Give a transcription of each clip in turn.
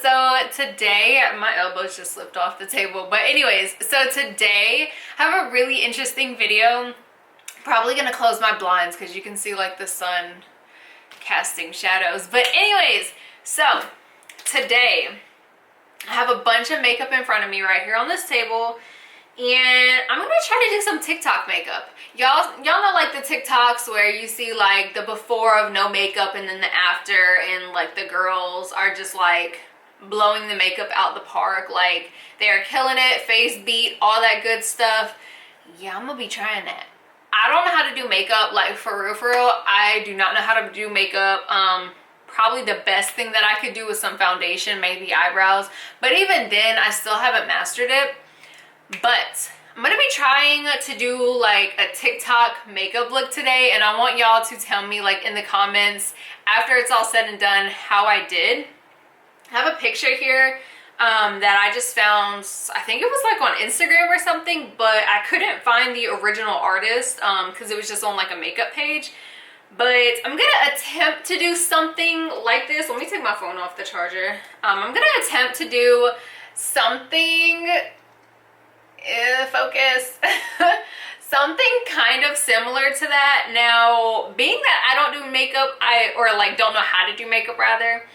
so today, my elbows just slipped off the table. But anyways, so today I have a really interesting video. Probably gonna close my blinds because you can see like the sun casting shadows. But anyways, so today I have a bunch of makeup in front of me right here on this table. And I'm gonna try to do some TikTok makeup. Y'all know like the TikToks where you see like the before of no makeup and then the after, and like the girls are just like blowing the makeup out the park, like they're killing it, face beat, all that good stuff. Yeah, I'm gonna be trying that. I don't know how to do makeup, like for real, I do not know how to do makeup. Probably the best thing that I could do is some foundation, maybe eyebrows, but even then I still haven't mastered it. But I'm gonna be trying to do like a TikTok makeup look today, and I want y'all to tell me like in the comments after it's all said and done how I did. I have a picture here that I just found, I think it was like on Instagram or something, but I couldn't find the original artist because it was just on like a makeup page. But I'm gonna attempt to do something like this. Let me take my phone off the charger. I'm gonna attempt to do something, focus, something kind of similar to that. Now, being that I don't do makeup, or like don't know how to do makeup rather,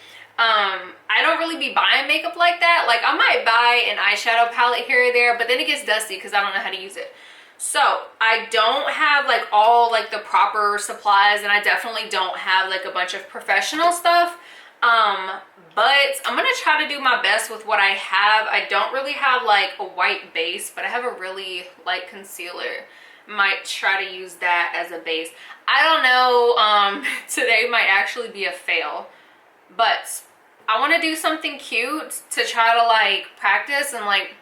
I don't really be buying makeup like that. Like I might buy an eyeshadow palette here or there, but then it gets dusty because I don't know how to use it. So I don't have like all like the proper supplies, and I definitely don't have like a bunch of professional stuff. But I'm gonna try to do my best with what I have. I don't really have like a white base, but I have a really light concealer. Might try to use that as a base. I don't know, today might actually be a fail, but I want to do something cute to try to like practice and like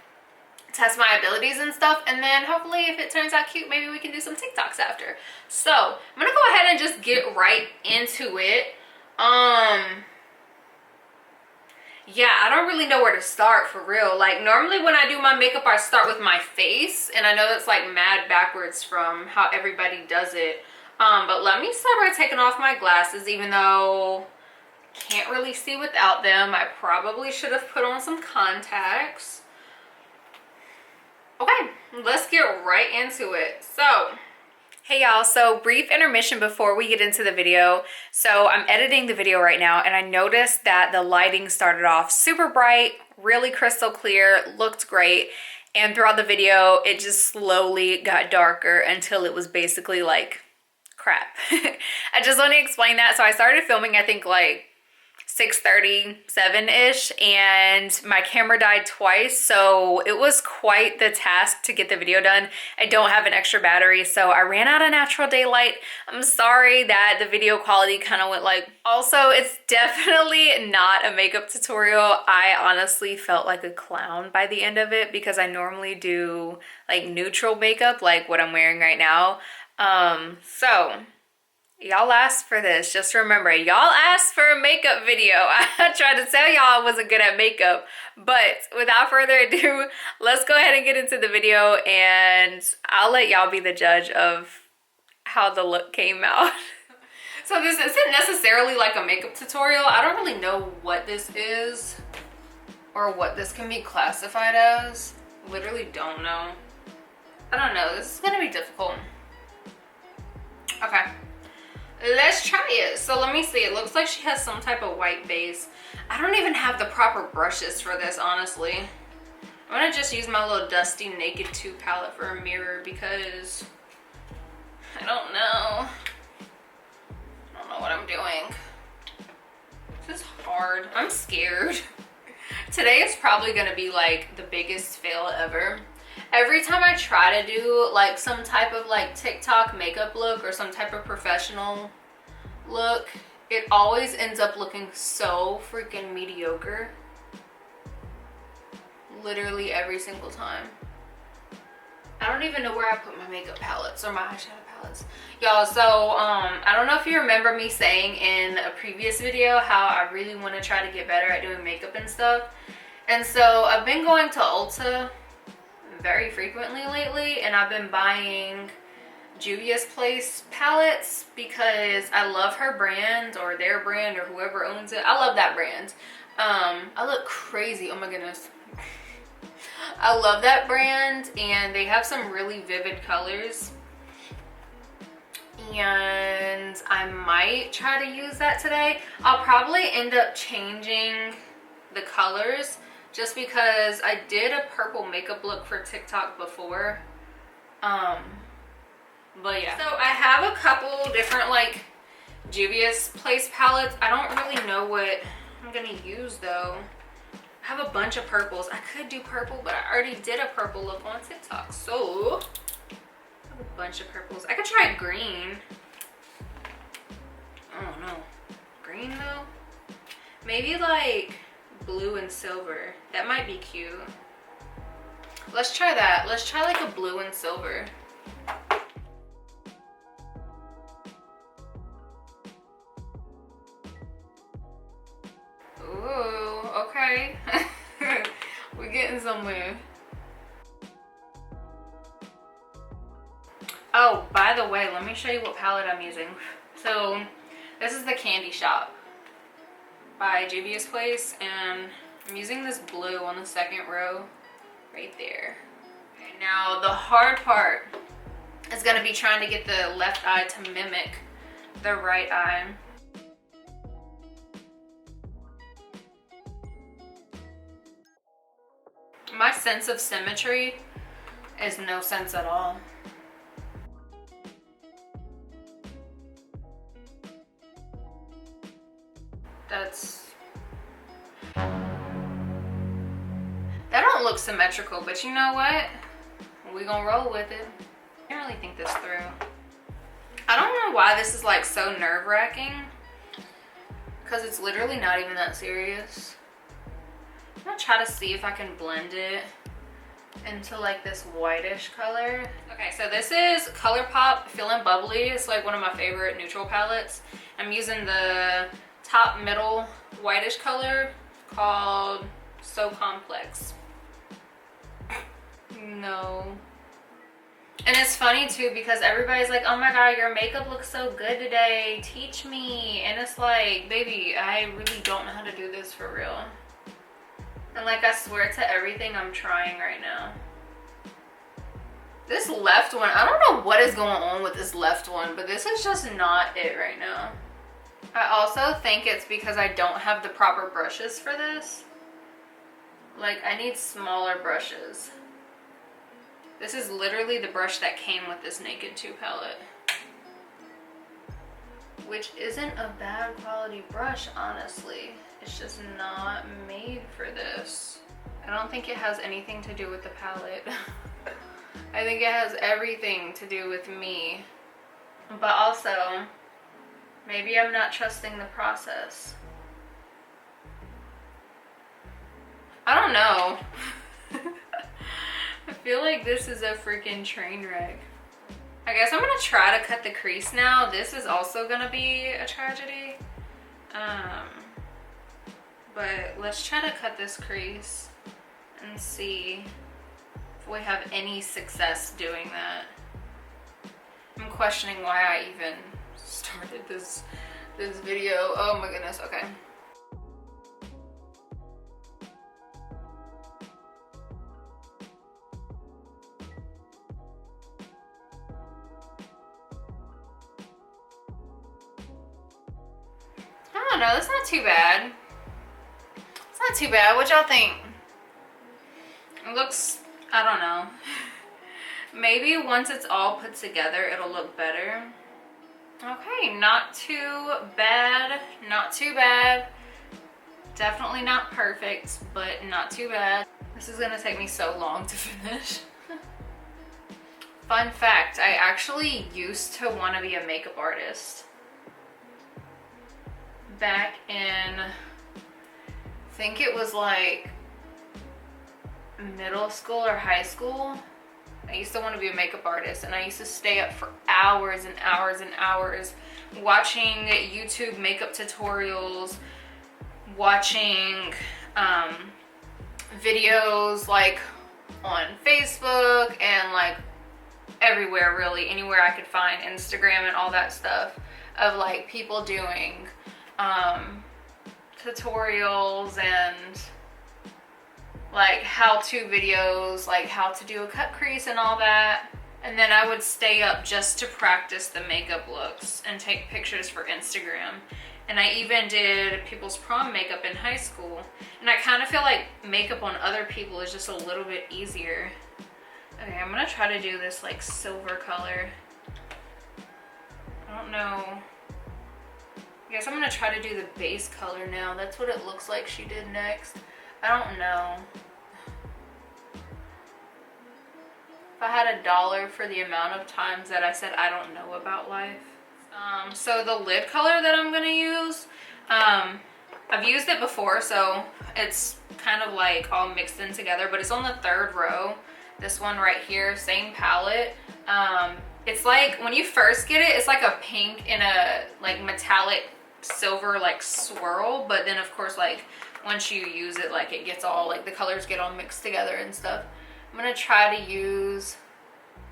test my abilities and stuff, and then hopefully if it turns out cute, maybe we can do some TikToks after. So I'm gonna go ahead and just get right into it. Yeah, I don't really know where to start for real. Like normally when I do my makeup, I start with my face, and I know that's like mad backwards from how everybody does it. But let me start by taking off my glasses, even though I can't really see without them. I probably should have put on some contacts. Okay, let's get right into it. So, hey y'all, so brief intermission before we get into the video. So I'm editing the video right now, and I noticed that the lighting started off super bright, really crystal clear, looked great. And throughout the video, it just slowly got darker until it was basically like crap. I just want to explain that. So I started filming, I think like 6:37-ish, and my camera died twice, so it was quite the task to get the video done. I don't have an extra battery, so I ran out of natural daylight. I'm sorry that the video quality kind of went like... Also, it's definitely not a makeup tutorial. I honestly felt like a clown by the end of it because I normally do like neutral makeup like what I'm wearing right now. So y'all asked for this. Just remember, y'all asked for a makeup video. I tried to tell y'all I wasn't good at makeup, but without further ado, let's go ahead and get into the video, and I'll let y'all be the judge of how the look came out. So this isn't necessarily like a makeup tutorial. I don't really know what this is or what this can be classified as. Literally don't know. I don't know. This is gonna be difficult. Okay. Let's try it. So let me see. It looks like she has some type of white base. I don't even have the proper brushes for this, honestly. I'm gonna just use my little dusty Naked 2 palette for a mirror because I don't know. I don't know what I'm doing. This is hard. I'm scared. Today is probably gonna be like the biggest fail ever. Every time I try to do like some type of like TikTok makeup look or some type of professional look, it always ends up looking so freaking mediocre. Literally every single time. I don't even know where I put my makeup palettes or my eyeshadow palettes. Y'all, so I don't know if you remember me saying in a previous video how I really want to try to get better at doing makeup and stuff. And so I've been going to Ulta very frequently lately, and I've been buying Juvia's Place palettes because I love her brand, or their brand, or whoever owns it. I love that brand. I look crazy. Oh my goodness. I love that brand, and they have some really vivid colors. And I might try to use that today. I'll probably end up changing the colors just because I did a purple makeup look for TikTok before. But yeah. So I have a couple different like Juvia's Place palettes. I don't really know what I'm gonna use though. I have a bunch of purples. I could do purple, but I already did a purple look on TikTok. So I have a bunch of purples. I could try green. I don't know. Green though? Maybe like blue and silver. That might be cute. Let's try that. Let's try like a blue and silver. Ooh, okay. We're getting somewhere. Oh, by the way, let me show you what palette I'm using. So this is the Candy Shop by Juvia's Place, and I'm using this blue on the second row right there. Okay, now the hard part is going to be trying to get the left eye to mimic the right eye. My sense of symmetry is no sense at all. That don't look symmetrical, but you know what? We gonna roll with it. I can't really think this through. I don't know why this is like so nerve-wracking, because it's literally not even that serious. I'm gonna try to see if I can blend it into like this whitish color. Okay, so this is ColourPop Feeling Bubbly. It's like one of my favorite neutral palettes. I'm using the top middle whitish color called So Complex. No. And it's funny too because everybody's like, oh my god, your makeup looks so good today, teach me. And it's like, baby, I really don't know how to do this for real. And like, I swear to everything, I'm trying right now. This left one, I don't know what is going on with this left one, but this is just not it right now. I also think it's because I don't have the proper brushes for this. Like, I need smaller brushes. This is literally the brush that came with this Naked 2 palette. Which isn't a bad quality brush, honestly. It's just not made for this. I don't think it has anything to do with the palette. I think it has everything to do with me. But also, maybe I'm not trusting the process. I don't know. I feel like this is a freaking train wreck. I guess I'm gonna try to cut the crease now. This is also gonna be a tragedy. But let's try to cut this crease and see if we have any success doing that. I'm questioning why I even started this video. Oh my goodness, okay. I don't know, that's not too bad. It's not too bad. What y'all think? It looks, I don't know. Maybe once it's all put together, it'll look better. Okay, not too bad. Not too bad. Definitely not perfect, but not too bad. This is gonna take me so long to finish. Fun fact, I actually used to want to be a makeup artist. Back in, I think it was like middle school or high school. I used to want to be a makeup artist, and I used to stay up for hours and hours and hours watching YouTube makeup tutorials, watching videos like on Facebook and like everywhere, really, anywhere I could find, Instagram and all that stuff, of like people doing tutorials and like how-to videos, like how to do a cut crease and all that. And then I would stay up just to practice the makeup looks and take pictures for Instagram. And I even did people's prom makeup in high school. And I kind of feel like makeup on other people is just a little bit easier. Okay, I'm gonna try to do this like silver color. I don't know. I guess I'm gonna try to do the base color now. That's what it looks like she did next. I don't know. If I had $1 for the amount of times that I said I don't know about life. So the lid color that I'm gonna use, I've used it before, so it's kind of like all mixed in together, but it's on the 3rd row. This one right here, same palette. It's like, when you first get it, it's like a pink in a like metallic silver like swirl, but then of course like once you use it, like it gets all like the colors get all mixed together and stuff. I'm gonna try to use,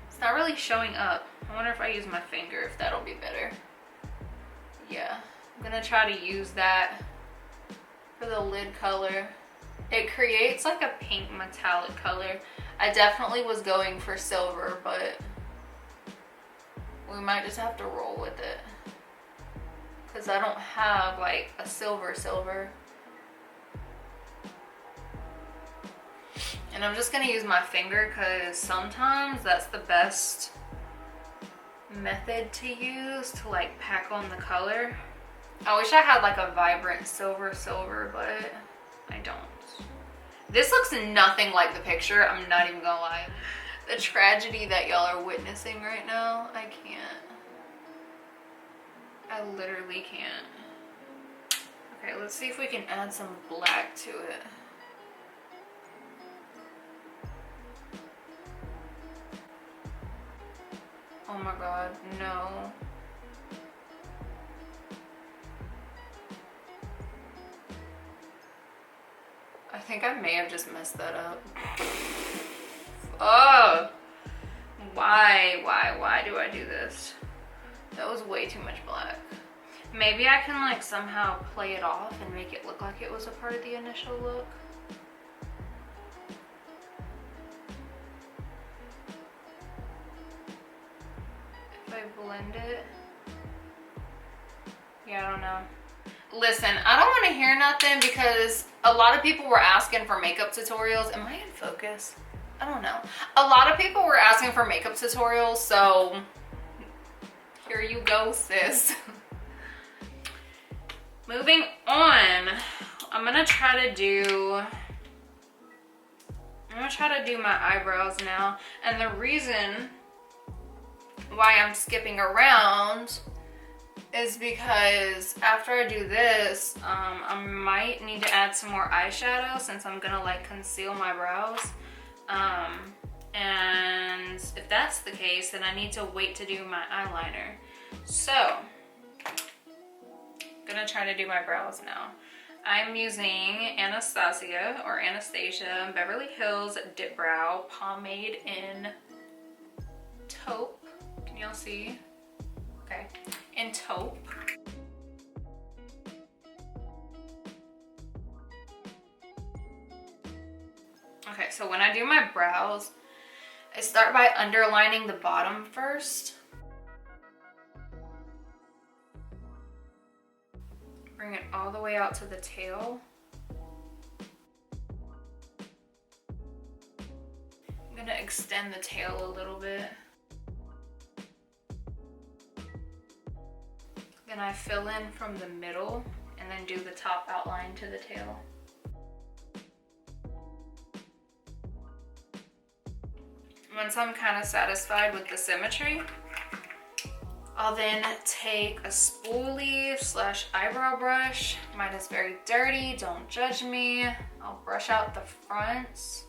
it's not really showing up. I wonder if I use my finger, if that'll be better. Yeah, I'm gonna try to use that for the lid color. It creates like a pink metallic color. I definitely was going for silver, but we might just have to roll with it because I don't have like a silver. And I'm just gonna use my finger because sometimes that's the best method to use to like pack on the color. I wish I had like a vibrant silver, but I don't. This looks nothing like the picture, I'm not even gonna lie. The tragedy that y'all are witnessing right now, I can't. I literally can't. Okay, let's see if we can add some black to it. Oh my god, no. I think I may have just messed that up. Oh, why do I do this? That was way too much black. Maybe I can like somehow play it off and make it look like it was a part of the initial look. If I blend it. Yeah, I don't know. Listen, I don't want to hear nothing because a lot of people were asking for makeup tutorials. Am I in focus? I don't know. A lot of people were asking for makeup tutorials, so here you go, sis. Moving on, I'm gonna try to do my eyebrows now. And the reason why I'm skipping around is because after I do this, I might need to add some more eyeshadow since I'm gonna like conceal my brows. And if that's the case, then I need to wait to do my eyeliner. So, I'm gonna try to do my brows now. I'm using Anastasia Beverly Hills Dip Brow Pomade in Taupe. Can y'all see? Okay, in Taupe. Okay, so when I do my brows, I start by underlining the bottom first. Bring it all the way out to the tail. I'm gonna extend the tail a little bit. Then I fill in from the middle and then do the top outline to the tail. Once I'm kind of satisfied with the symmetry, I'll then take a spoolie / eyebrow brush. Mine is very dirty, don't judge me. I'll brush out the fronts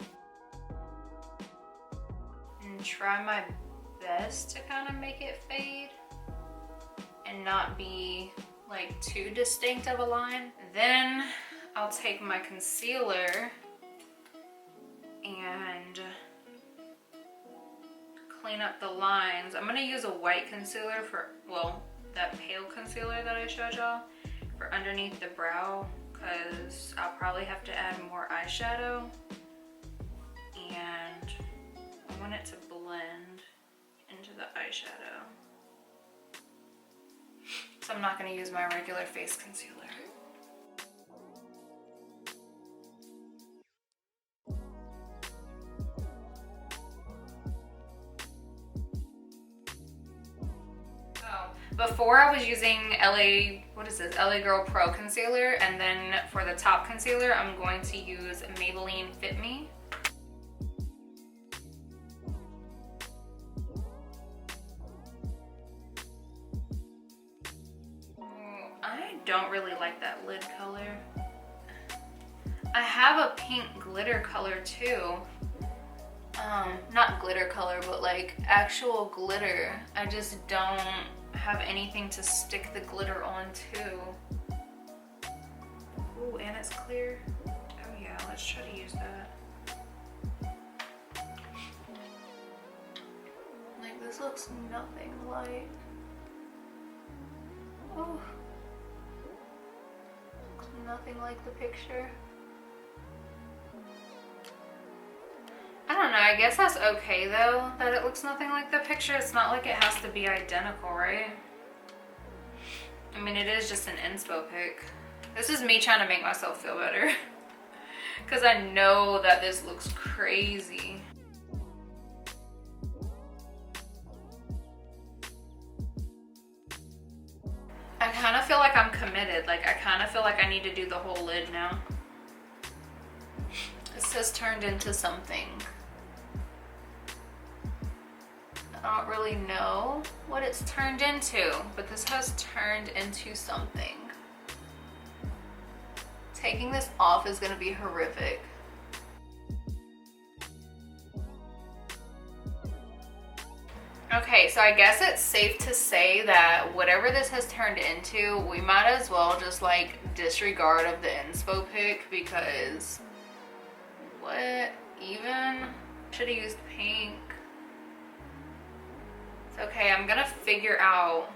and try my best to kind of make it fade and not be like too distinct of a line. Then I'll take my concealer and clean up the lines. I'm gonna use a white concealer for, well, that pale concealer that I showed y'all for underneath the brow because I'll probably have to add more eyeshadow, and I want it to blend into the eyeshadow. So I'm not going to use my regular face concealer. Before I was using LA Girl Pro Concealer, and then for the top concealer, I'm going to use Maybelline Fit Me. I don't really like that lid color. I have a pink glitter color too. Not glitter color, but like actual glitter. I just don't have anything to stick the glitter on to. Ooh, and it's clear. Oh yeah, let's try to use that. Like, this looks nothing like. Oh, looks nothing like the picture. I don't know, I guess that's okay though, that it looks nothing like the picture. It's not like it has to be identical, right? I mean, it is just an inspo pic. This is me trying to make myself feel better. Because I know that this looks crazy. I kind of feel like I'm committed. Like, I kind of feel like I need to do the whole lid now. This has turned into something. I don't really know what it's turned into, but this has turned into something. Taking this off is gonna be horrific. Okay, so I guess it's safe to say that whatever this has turned into, we might as well just like disregard of the inspo pic, because what even? Should have used pink. Okay, I'm gonna figure out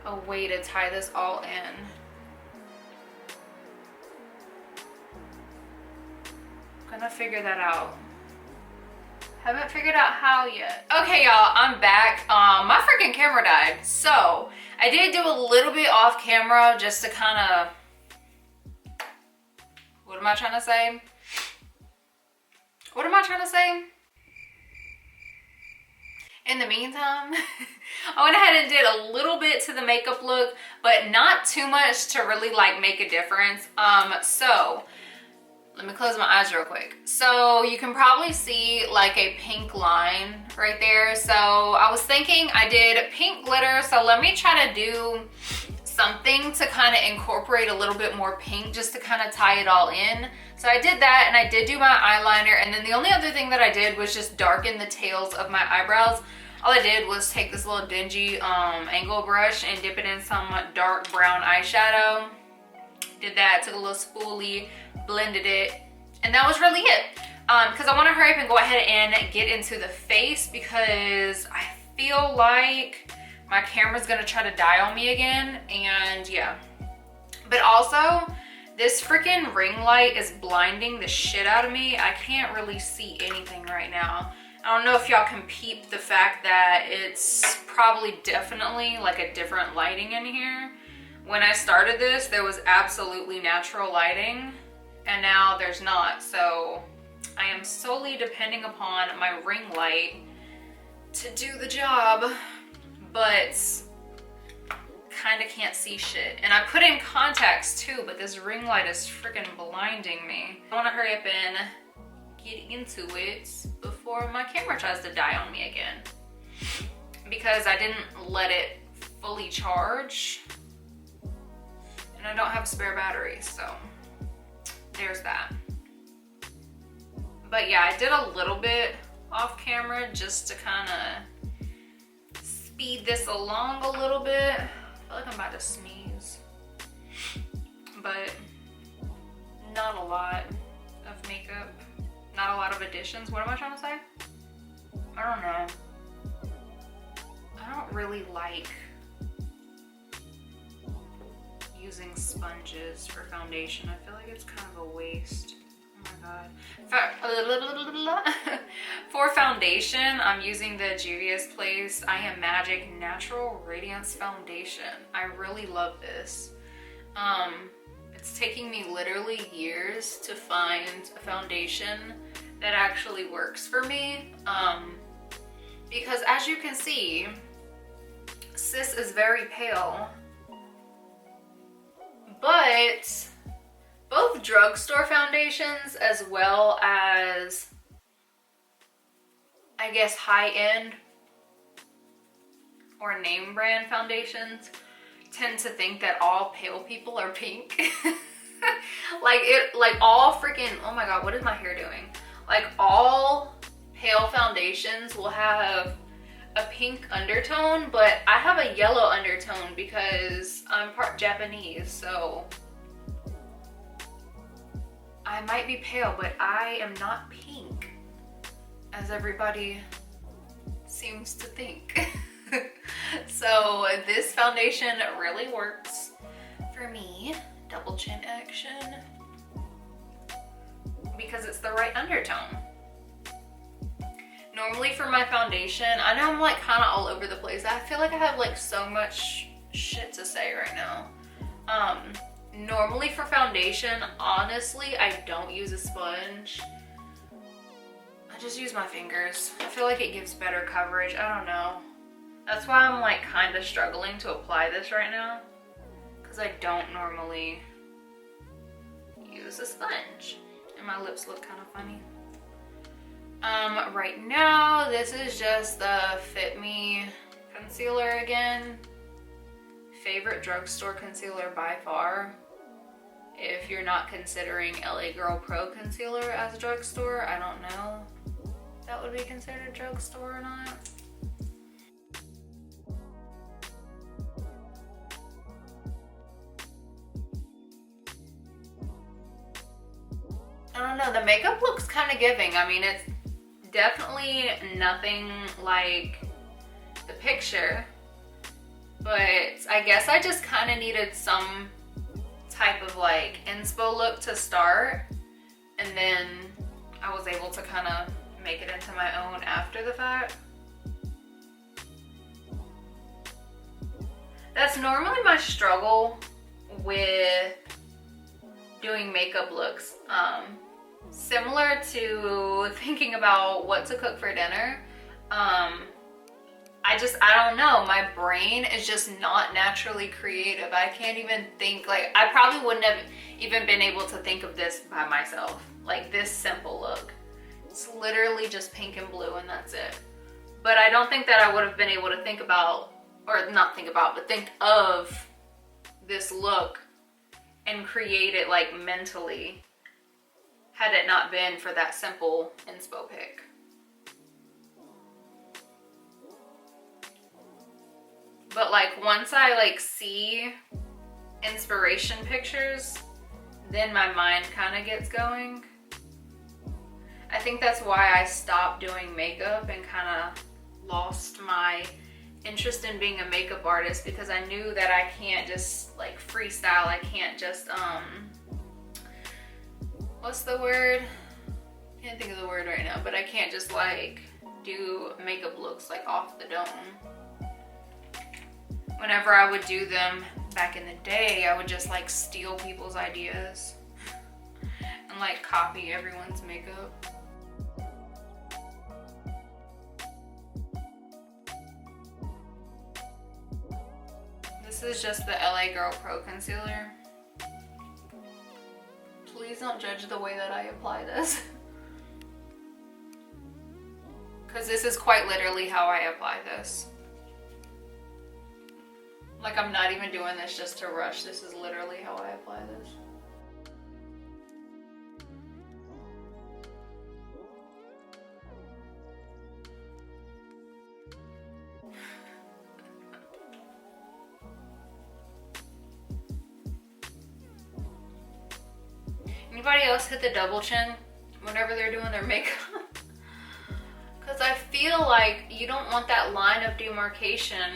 a way to tie this all in. I'm gonna figure that out. Haven't figured out how yet. Okay, y'all, I'm back. My freaking camera died. So I did do a little bit off camera just to kind of, what am I trying to say? What am I trying to say? In the meantime, I went ahead and did a little bit to the makeup look, but not too much to really like make a difference. So let me close my eyes real quick. So you can probably see like a pink line right there. So I was thinking I did pink glitter. So let me try to do something to kind of incorporate a little bit more pink just to kind of tie it all in. So I did that, and I did do my eyeliner, and then the only other thing that I did was just darken the tails of my eyebrows. All I did was take this little dingy angle brush and dip it in some dark brown eyeshadow. Did that, took a little spoolie, blended it, and that was really it. Because I want to hurry up and go ahead and get into the face, because I feel like my camera's gonna try to die on me again, and yeah. But also, this freaking ring light is blinding the shit out of me. I can't really see anything right now. I don't know if y'all can peep the fact that it's probably definitely like a different lighting in here. When I started this, there was absolutely natural lighting, and now there's not. So I am solely depending upon my ring light to do the job, but kind of can't see shit. And I put in contacts too, but this ring light is freaking blinding me. I want to hurry up and get into it before my camera tries to die on me again, because I didn't let it fully charge, and I don't have spare batteries, so there's that. But yeah, I did a little bit off camera just to kind of speed this along a little bit. I feel like I'm about to sneeze, but not a lot of makeup, not a lot of additions. What am I trying to say? I don't know. I don't really like using sponges for foundation. I feel like it's kind of a waste. Oh my god. For foundation, I'm using the Juvia's Place I Am Magic Natural Radiance Foundation. I really love this. It's taking me literally years to find a foundation that actually works for me. Because as you can see, sis is very pale. But both drugstore foundations as well as, I guess, high-end or name brand foundations tend to think that all pale people are pink. like all freaking, oh my god, what is my hair doing? Like all pale foundations will have a pink undertone, but I have a yellow undertone because I'm part Japanese, so I might be pale, but I am not pink, as everybody seems to think. So this foundation really works for me. Double chin action. Because it's the right undertone. Normally for my foundation, I know I'm like kind of all over the place. I feel like I have like so much shit to say right now. Normally for foundation, honestly, I don't use a sponge. I just use my fingers. I feel like it gives better coverage. I don't know. That's why I'm like kind of struggling to apply this right now, because I don't normally use a sponge. And my lips look kind of funny. Right now, this is just the Fit Me concealer again. Favorite drugstore concealer by far. If you're not considering LA Girl Pro Concealer as a drugstore, I don't know if that would be considered drugstore or not. I don't know, the makeup looks kind of giving. I mean, it's definitely nothing like the picture, but I guess I just kind of needed some type of like inspo look to start, and then I was able to kind of make it into my own after the fact. That's normally my struggle with doing makeup looks. Similar to thinking about what to cook for dinner. I don't know, my brain is just not naturally creative. I can't even think, like, I probably wouldn't have even been able to think of this by myself. Like this simple look. It's literally just pink and blue and that's it. But I don't think that I would have been able to think about, or not think about, but think of this look and create it like mentally had it not been for that simple inspo pic. But like once I like see inspiration pictures, then my mind kind of gets going. I think that's why I stopped doing makeup and kind of lost my interest in being a makeup artist, because I knew that I can't just like freestyle. I can't just what's the word? Can't think of the word right now, but I can't just like do makeup looks like off the dome. Whenever I would do them back in the day, I would just like steal people's ideas and like copy everyone's makeup. This is just the LA Girl Pro Concealer. Please don't judge the way that I apply this. Because this is quite literally how I apply this. Like, I'm not even doing this just to rush. This is literally how I apply this. Anybody else hit the double chin whenever they're doing their makeup? Because I feel like you don't want that line of demarcation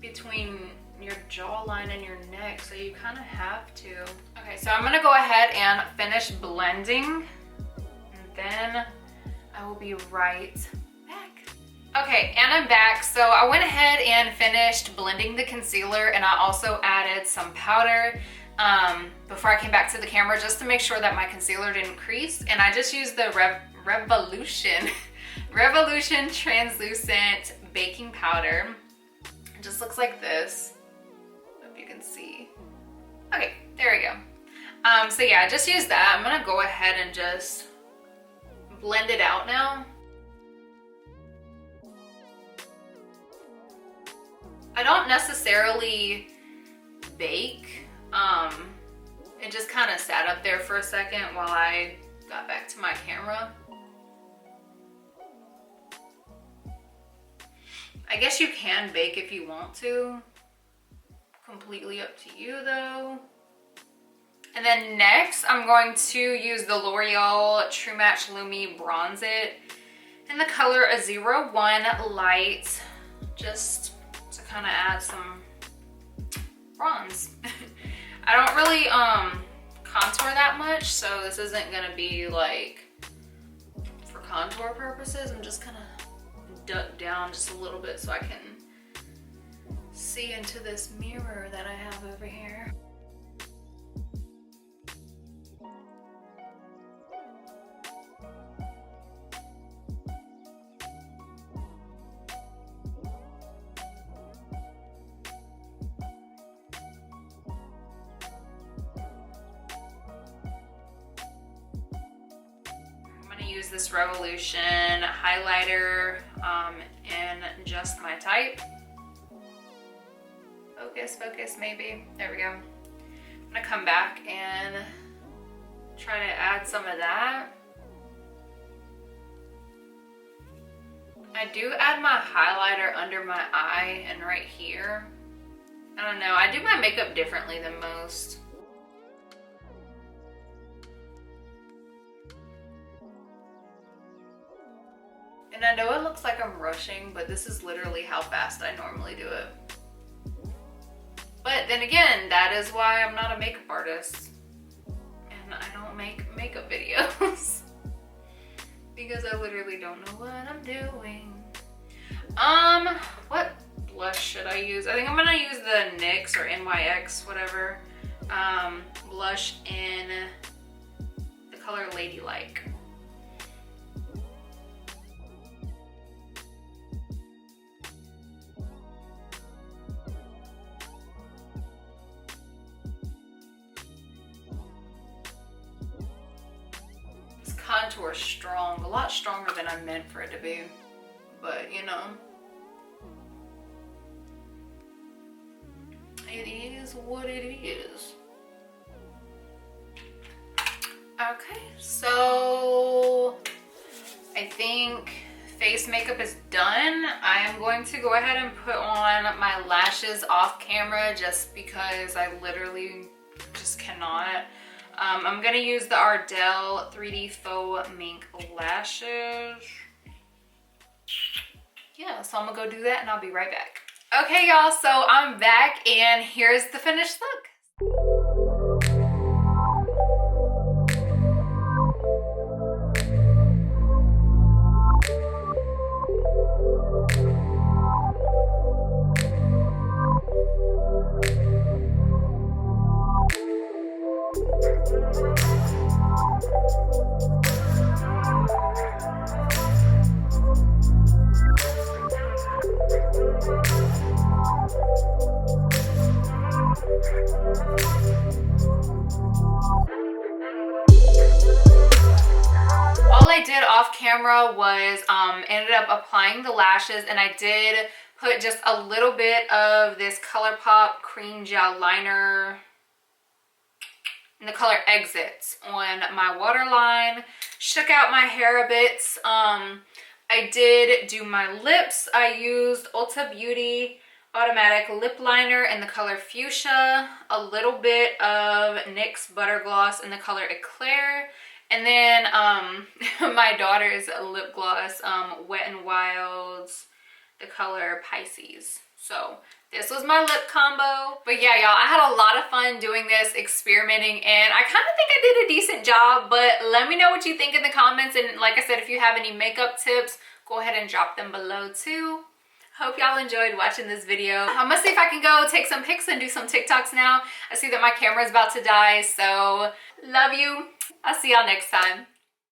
between your jawline and your neck, so you kind of have to. Okay, so I'm gonna go ahead and finish blending, and then I will be right back. Okay, and I'm back. So I went ahead and finished blending the concealer, and I also added some powder before I came back to the camera, just to make sure that my concealer didn't crease. And I just used the Revolution translucent baking powder. It just looks like this. Hope you can see. Okay, there we go. So yeah, I just used that. I'm gonna go ahead and just blend it out now. I don't necessarily bake. It just kind of sat up there for a second while I got back to my camera. I guess you can bake if you want to. Completely up to you though. And then next, I'm going to use the L'Oreal True Match Lumi Bronze It in the color 01 Light, just to kind of add some bronze. I don't really contour that much, so this isn't gonna be like for contour purposes. I'm just gonna duck down just a little bit so I can see into this mirror that I have over here. Use this Revolution highlighter in Just My Type. Focus maybe. There we go. I'm gonna come back and try to add some of that. I do add my highlighter under my eye and right here. I don't know, I do my makeup differently than most. And I know it looks like I'm rushing, but this is literally how fast I normally do it. But then again, that is why I'm not a makeup artist. And I don't make makeup videos. Because I literally don't know what I'm doing. What blush should I use? I think I'm gonna use the NYX or NYX, whatever, blush in the color Ladylike. Contour strong, a lot stronger than I meant for it to be, but you know, it is what it is. Okay, so I think face makeup is done. I am going to go ahead and put on my lashes off camera just because I literally just cannot. I'm gonna use the Ardell 3D Faux Mink lashes. Yeah, so I'm gonna go do that and I'll be right back. Okay, y'all, so I'm back and here's the finished look. All I did off camera was ended up applying the lashes, and I did put just a little bit of this ColourPop cream gel liner in the color Exits on my waterline. Shook out my hair a bit. I did do my lips. I used Ulta Beauty Automatic Lip Liner in the color Fuchsia, a little bit of NYX Butter Gloss in the color Eclair, and then my daughter's lip gloss, Wet n Wild's, the color Pisces. So this was my lip combo. But yeah, y'all, I had a lot of fun doing this, experimenting, and I kind of think I did a decent job. But let me know what you think in the comments. And like I said, if you have any makeup tips, go ahead and drop them below too. Hope y'all enjoyed watching this video. I'm gonna see if I can go take some pics and do some TikToks now. I see that my camera's about to die, so love you. I'll see y'all next time.